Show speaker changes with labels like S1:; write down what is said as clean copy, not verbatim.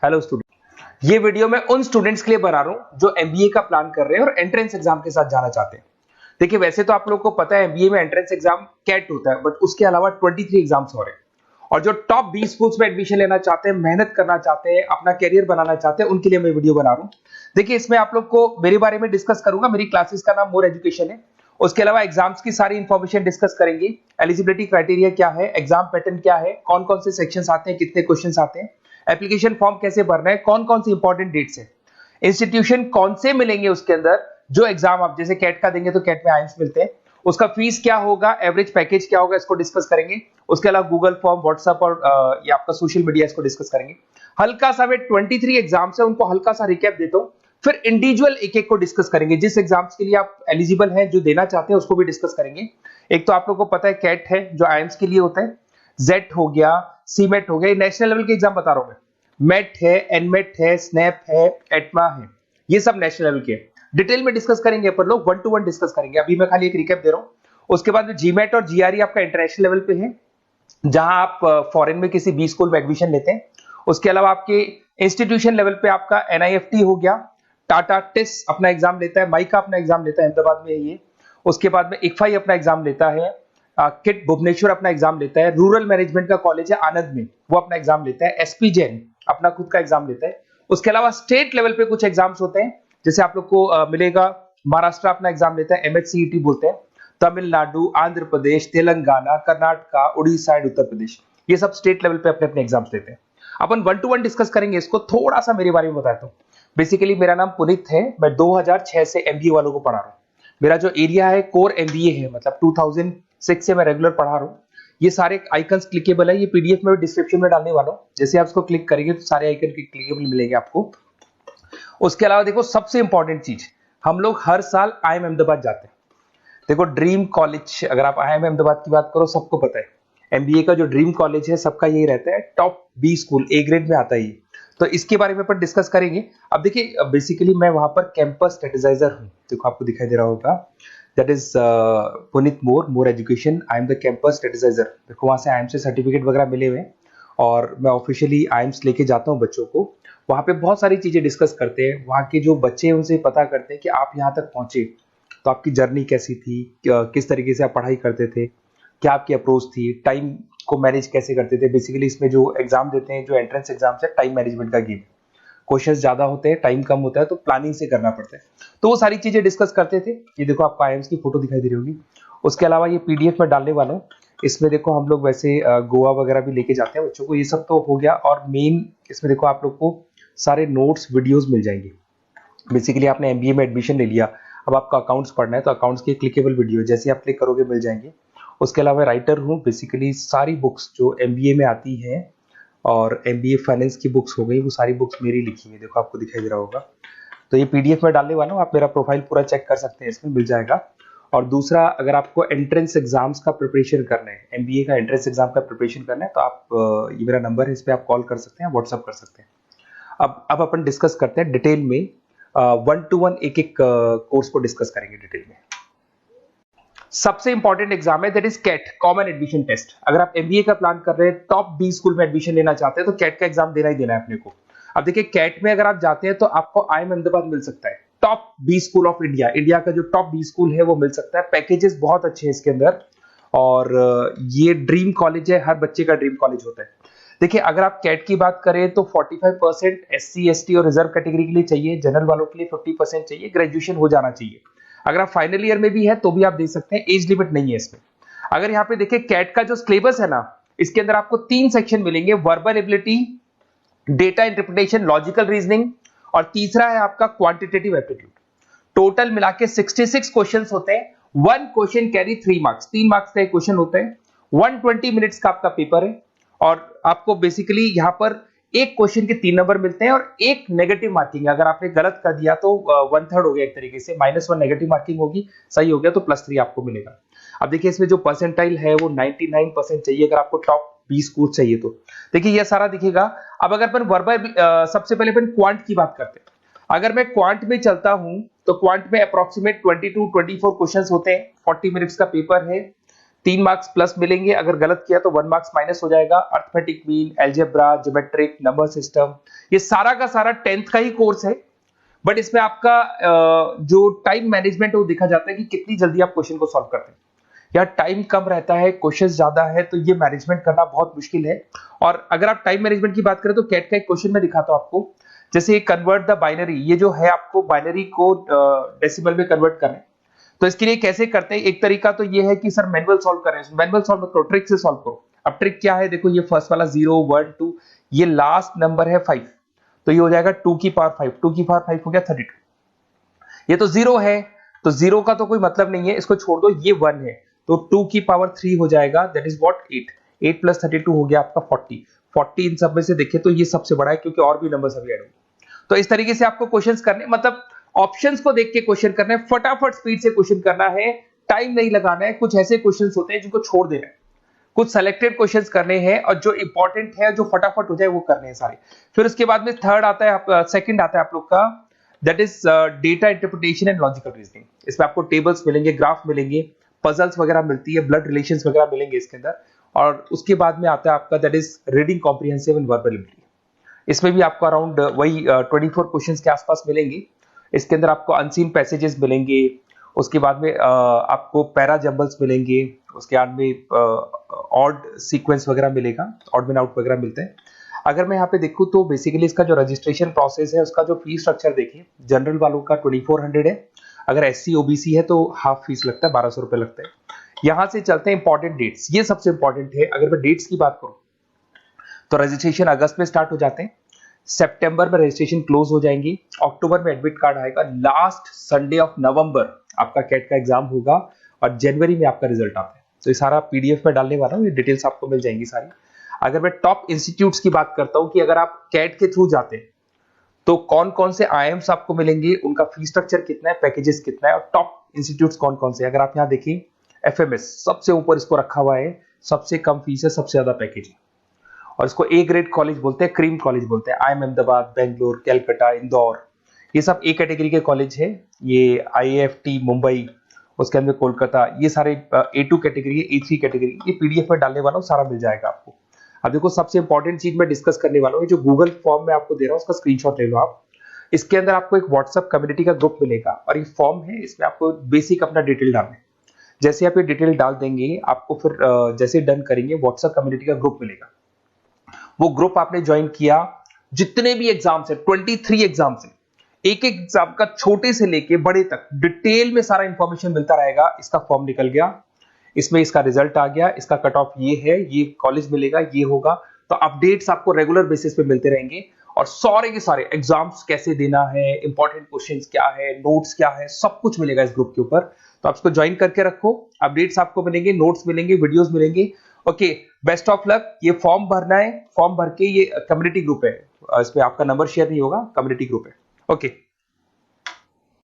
S1: Hello student, ये video मैं उन स्टूडेंट्स के लिए बना रहा हूं जो एमबीए का प्लान कर रहे हैं और एंट्रेंस एग्जाम के साथ जाना चाहते हैं। देखिए, वैसे तो आप लोगों को पता है एमबीए में एंट्रेंस एग्जाम कैट होता है, बट उसके अलावा 23 एग्जाम्स और हैं। और जो टॉप 20 स्कूल्स में एडमिशन लेना चाहते हैं, मेहनत करना चाहते हैं, अपना कैरियर बनाना चाहते हैं, उनके लिए मैं वीडियो बना रहा हूं। देखिए, इसमें आप लोग को मेरे बारे में डिस्कस करूंगा। मेरी क्लासेस का नाम मोर एजुकेशन है। उसके अलावा एग्जाम्स की सारी इंफॉर्मेशन डिस्कस करेंगे। एलिजिबिलिटी क्राइटेरिया क्या है, एग्जाम पैटर्न क्या है, कौन कौन से सेक्शंस आते हैं, कितने क्वेश्चंस आते हैं, एप्लीकेशन फॉर्म कैसे भरना है, कौन कौन सी इंपॉर्टेंट डेट्स है, इंस्टीट्यूशन कौन से मिलेंगे उसके अंदर, जो एग्जाम आप जैसे कैट का देंगे तो कैट में आइम्स मिलते हैं, उसका फीस क्या होगा, एवरेज पैकेज क्या होगा, इसको डिस्कस करेंगे। उसके अलावा गूगल फॉर्म, व्हाट्सएप और ये आपका सोशल मीडिया, इसको डिस्कस करेंगे। हल्का सा मैं 23 एग्जाम्स है उनको हल्का सा रिकैप देता हूं, फिर इंडिविजुअल एक एक को डिस्कस करेंगे। जिस एग्जाम्स के लिए आप एलिजिबल हैं, जो देना चाहते हैं, उसको भी डिस्कस करेंगे। एक तो आप लोगों को पता है कैट है जो आइम्स के लिए होता है, जेट हो गया, सीमेट हो गया, नेशनल लेवल के एग्जाम बता रहा हूं मैं। मेट है, एनमेट है, स्नैप है, एटमा है, ये सब नेशनल लेवल के। डिटेल में डिस्कस करेंगे अपन लोग, 1 to 1 डिस्कस करेंगे। अभी मैं खाली एक रिकैप दे रहा हूं। उसके बाद में जीमेट और जीआरई आपका इंटरनेशनल लेवल पे है, जहां आप फॉरेन में किसी बी स्कूल में एडमिशन लेते हैं। उसके अलावा आपके इंस्टीट्यूशन लेवल पे आपका एनआईएफटी हो गया, टाटा टिस अपना एग्जाम लेता है, माइका अपना एग्जाम लेता है, अहमदाबाद में है ये। उसके बाद में इक्फाई अपना एग्जाम लेता है, किट भुवनेश्वर अपना एग्जाम लेता है, रूरल मैनेजमेंट का कॉलेज है आनंद में, वो अपना एग्जाम लेता है, एसपी जैन अपना खुद का एग्जाम लेता है। उसके अलावा स्टेट लेवल पे कुछ एग्जाम्स होते हैं, जैसे आप लोग को मिलेगा महाराष्ट्र अपना एग्जाम लेता है, एमएचसीईटी बोलते हैं, तमिलनाडु, आंध्र प्रदेश, तेलंगाना, कर्नाटका, उड़ीसा एंड उत्तर प्रदेश, ये सब स्टेट लेवल पे अपने अपने एग्जाम्स लेते हैं। अपन 1 to 1 डिस्कस करेंगे इसको। थोड़ा सा मेरे बारे में बताता हूँ। बेसिकली मेरा नाम पुनीत है, मैं 2006 से एमबीए वालों को पढ़ा रहा हूँ। मेरा जो एरिया है कोर एमबीए है, मतलब 2006 से मैं रेगुलर पढ़ा रहा हूँ। ये सारे आइकन्स क्लिकेबल है, ये पीडीएफ में डिस्क्रिप्शन में डालने वाला हूँ। जैसे आप इसको क्लिक करेंगे तो सारे आइकन क्लिकेबल मिलेंगे आपको। उसके अलावा देखो, सबसे इंपॉर्टेंट चीज, हम लोग हर साल आईएम अहमदाबाद जाते हैं। देखो, ड्रीम कॉलेज, अगर आप आईएम अहमदाबाद की बात करो, सबको पता है एमबीए का जो ड्रीम कॉलेज है सबका यही रहता है, top B school, A grade में आता है ये। तो इसके बारे में अपन डिस्कस करेंगे। अब देखिए, बेसिकली मैं वहां पर कैंपस स्ट्रेटेजाइजर हूँ। देखो, आपको दिखाई दे रहा होगा, that is Puneet more education, I am the campus strategiser. देखो, वहां से आईएम से सर्टिफिकेट वगैरह मिले हुए हैं और मैं ऑफिशियली आईएम्स लेके जाता हूँ बच्चों को। वहां पे बहुत सारी चीजें डिस्कस करते हैं, वहां के जो बच्चे हैं उनसे पता करते हैं कि आप यहाँ तक पहुंचे तो आपकी जर्नी कैसी थी, किस तरीके से आप पढ़ाई करते थे, क्या आपकी अप्रोच थी, टाइम को मैनेज कैसे करते थे। बेसिकली इसमें जो एग्जाम देते हैं, जो एंट्रेंस एग्जाम्स है, टाइम मैनेजमेंट का गेम। क्वेश्चंस ज्यादा होते हैं, टाइम कम होता है, तो प्लानिंग से करना पड़ता है। तो वो सारी चीजें डिस्कस करते थे। ये देखो, आपको आईएम्स की फोटो दिखाई दे रही होगी। उसके अलावा ये पीडीएफ में डालने वाला हूँ। इसमें देखो, हम लोग वैसे गोवा वगैरह भी लेके जाते हैं बच्चों को। ये सब तो हो गया, और मेन इसमें देखो आप लोग को सारे नोट्स, वीडियोस मिल जाएंगे। बेसिकली आपने एमबीए में एडमिशन ले लिया, अब आपका अकाउंट्स पढ़ना है, तो अकाउंट्स की क्लिकेबल वीडियो जैसे आप क्लिक करोगे मिल जाएंगे। उसके अलावा राइटर हूँ, बेसिकली सारी बुक्स जो एमबीए में आती हैं और एमबीए फाइनेंस की बुक्स हो गई, वो सारी बुक्स मेरी लिखी हुई, देखो आपको दिखाई दे रहा होगा। तो ये पीडीएफ में डालने वाला हूँ, आप मेरा प्रोफाइल पूरा चेक कर सकते हैं, इसमें मिल जाएगा। और दूसरा, अगर आपको एंट्रेंस एग्जाम्स का प्रिपरेशन करना है, एमबीए का एंट्रेंस एग्जाम का प्रिपरेशन करना है, तो आप ये मेरा नंबर है, इस पर आप कॉल कर सकते हैं, व्हाट्सअप कर सकते हैं। अब अपन डिस्कस करते हैं डिटेल में, 1 to 1 एक एक कोर्स को डिस्कस करेंगे डिटेल में। सबसे इंपॉर्टेंट एग्जाम है, that is CAT, common admission test. अगर आप एमबीए का प्लान कर रहे हैं, टॉप बी स्कूल में एडमिशन लेना चाहते हैं, तो कैट का एग्जाम देना ही देना है अपने को। अब देखिए, कैट में अगर आप जाते हैं तो आपको आईएम अहमदाबाद मिल सकता है, top B school of India, India का जो टॉप बी स्कूल है वो मिल सकता है। पैकेजेस बहुत अच्छे हैं इसके अंदर, और ये ड्रीम कॉलेज है, हर बच्चे का ड्रीम कॉलेज होता है। देखिए, अगर आप कैट की बात करें तो 45% एससी एसटी और रिजर्व कैटेगरी के लिए चाहिए, जनरल वालों के लिए 50% चाहिए, ग्रेजुएशन हो जाना चाहिए। अगर आप फाइनल ईयर में भी है तो भी आप दे सकते हैं, एज लिमिट नहीं है इसमें। अगर यहाँ पे देखिए, कैट का जो सिलेबस है ना, इसके अंदर आपको 3 सेक्शन मिलेंगे, verbal ability, data interpretation, logical reasoning, और तीसरा है आपका क्वांटिटेटिव एप्टीट्यूड। टोटल मिला के 66 क्वेश्चंस होते हैं। 1 क्वेश्चन कैरी 3 मार्क्स, 3 मार्क्स का एक क्वेश्चन होता है। 120 मिनट्स का आपका पेपर है, और आपको बेसिकली यहाँ पर एक क्वेश्चन के 3 नंबर मिलते हैं और एक नेगेटिव मार्किंग है। अगर आपने गलत कर दिया तो 1/3 हो गया, एक तरीके से -1 नेगेटिव मार्किंग होगी, सही हो गया तो +3 आपको मिलेगा। अब देखिए, इसमें जो परसेंटाइल है वो 99% चाहिए, अगर आपको टॉप 20 स्कोर चाहिए तो। देखिए, ये सारा दिखेगा। अब अगर अपन वर्बल, सबसे पहले अपन क्वांट की बात करते हैं। अगर मैं क्वांट में चलता हूं तो क्वांट में अप्रोक्सीमेट 22-24 क्वेश्चंस होते हैं, 40 मिनट्स का पेपर है। 3 मार्क्स प्लस मिलेंगे, अगर गलत किया तो 1 मार्क्स माइनस हो जाएगा। Arithmetic mean, algebra, geometric, number system, ये सारा का सारा 10th का ही कोर्स है, बट इसमें आपका जो टाइम मैनेजमेंट है वो देखा जाता है कि कितनी जल्दी आप क्वेश्चन को सॉल्व करते हैं। यार टाइम कम रहता है, क्वेश्चन ज्यादा है, तो ये मैनेजमेंट करना बहुत मुश्किल है। और अगर आप टाइम मैनेजमेंट की बात करें तो कैट का एक क्वेश्चन मैं दिखाता हूं आपको। जैसे कन्वर्ट द बाइनरी, ये जो है आपको बाइनरी को डेसिमल में कन्वर्ट करना है, तो इसके लिए कैसे करते हैं? एक तरीका तो ये है कि सर मैनुअल सॉल्व करें, मैनुअल सॉल्व करो, ट्रिक से सॉल्व करो। अब ट्रिक क्या है? देखो ये फर्स्ट वाला 0 1 2, ये लास्ट नंबर है 5, तो ये हो जाएगा 2 की पावर 5, 2 की पावर 5 हो गया 32। ये तो 0 है, तो 0 का तो कोई मतलब नहीं है, इसको छोड़ दो। ये 1 है, तो 2 की पावर 3 हो जाएगा, दैट इज व्हाट 8। 8 प्लस 32 हो गया आपका 40। 40 इन सब में से देखें तो ये सबसे बड़ा है, क्योंकि और भी नंबर अभी ऐड होंगे। तो इस तरीके से आपको क्वेश्चंस करने, मतलब ऑप्शंस को देख के क्वेश्चन करना है, फटाफट स्पीड से क्वेश्चन करना है, टाइम नहीं लगाना है। कुछ ऐसे क्वेश्चंस होते हैं जिनको छोड़ देना है, कुछ सेलेक्टेड क्वेश्चंस करने हैं, और जो इंपॉर्टेंट है, जो फटाफट हो जाए वो करने हैं सारे। फिर उसके बाद में थर्ड आता है, सेकंड आता है आप लोग का, that is data interpretation and logical reasoning. इसमें आपको टेबल्स मिलेंगे, ग्राफ मिलेंगे, पजल्स वगैरह मिलती है, ब्लड रिलेशंस वगैरह मिलेंगे इसके अंदर। और उसके बाद में आता है आपका that is reading comprehensive and verbal ability. इसमें भी आपको अराउंड वही 24 क्वेश्चंस के आसपास मिलेंगे। इसके अंदर आपको अनसीन पैसेजेस मिलेंगे, उसके बाद में आपको पैरा जंबल्स मिलेंगे, उसके बाद में ऑड सीक्वेंस वगैरह मिलेगा, ऑड में आउट वगैरह मिलते हैं। अगर मैं यहाँ पे देखूँ तो बेसिकली इसका जो रजिस्ट्रेशन प्रोसेस है, उसका जो फीस स्ट्रक्चर देखिए, जनरल वालों का 2400 है, अगर एससी ओबीसी है तो हाफ फीस लगता है, 1200 रुपए लगता है। यहां से चलते हैं इंपॉर्टेंट डेट्स, ये सबसे इंपॉर्टेंट है। अगर मैं डेट्स की बात करूं तो रजिस्ट्रेशन अगस्त में स्टार्ट हो जाते हैं, सितंबर में रजिस्ट्रेशन क्लोज हो जाएंगी, अक्टूबर में एडमिट कार्ड आएगा, लास्ट संडे ऑफ नवंबर आपका कैट का एग्जाम होगा, और जनवरी में आपका रिजल्ट आता है। तो ये सारा पीडीएफ में डालने वाला हूँ, ये डिटेल्स आपको मिल जाएंगी सारी। अगर मैं टॉप इंस्टीट्यूट्स की बात करता हूँ कि अगर आप कैट के थ्रू जाते हैं तो कौन कौन से आईएम्स आपको मिलेंगे, उनका फीस स्ट्रक्चर कितना है, पैकेजेस कितना है, और टॉप इंस्टीट्यूट्स कौन कौन से। अगर आप यहाँ देखिए एफएमएस सबसे ऊपर इसको रखा हुआ है, सबसे कम फीस है, सबसे ज्यादा पैकेज है, और इसको ए ग्रेड कॉलेज बोलते हैं, क्रीम कॉलेज बोलते हैं। आईएम अहमदाबाद, बेंगलोर, कैलकाटा, इंदौर, ये सब ए कैटेगरी के कॉलेज है। ये आईएफटी मुंबई, उसके अंदर कोलकाता, ये सारे A2 कैटेगरी है, A3 कैटेगरी। ये पीडीएफ में डालने वाला हूँ, सारा मिल जाएगा आपको। अब देखो सबसे इंपॉर्टेंट चीज मैं डिस्कस करने वाला हूँ, जो गूगल फॉर्म में आपको दे रहा हूँ उसका स्क्रीनशॉट ले लो आप। इसके अंदर आपको एक व्हाट्सएप कम्युनिटी का ग्रुप मिलेगा, और ये फॉर्म है, इसमें आपको बेसिक अपना डिटेल डालना है। जैसे आप ये डिटेल डाल देंगे, आपको फिर जैसे डन करेंगे व्हाट्सएप कम्युनिटी का ग्रुप मिलेगा। वो ग्रुप आपने ज्वाइन किया, जितने भी एग्जाम्स है, 23 एग्जाम्स है, एक एक एग्जाम का छोटे से लेके बड़े तक डिटेल में सारा इंफॉर्मेशन मिलता रहेगा। इसका फॉर्म निकल गया, इसमें इसका रिजल्ट आ गया, इसका कट ऑफ ये है, ये कॉलेज मिलेगा, ये होगा। तो अपडेट्स आपको रेगुलर बेसिस पे मिलते रहेंगे, और सारे के सारे एग्जाम्स कैसे देना है, इंपॉर्टेंट क्वेश्चंस क्या है, नोट्स क्या है, सब कुछ मिलेगा इस ग्रुप के ऊपर। तो आप इसको ज्वाइन करके रखो, अपडेट्स आपको मिलेंगे, नोट्स मिलेंगे, वीडियोस मिलेंगे। Okay, best of luck. ये फॉर्म भरना है, फॉर्म भर के, ये कम्युनिटी ग्रुप है, इस पे आपका नंबर शेयर नहीं होगा, कम्युनिटी ग्रुप है। ओके।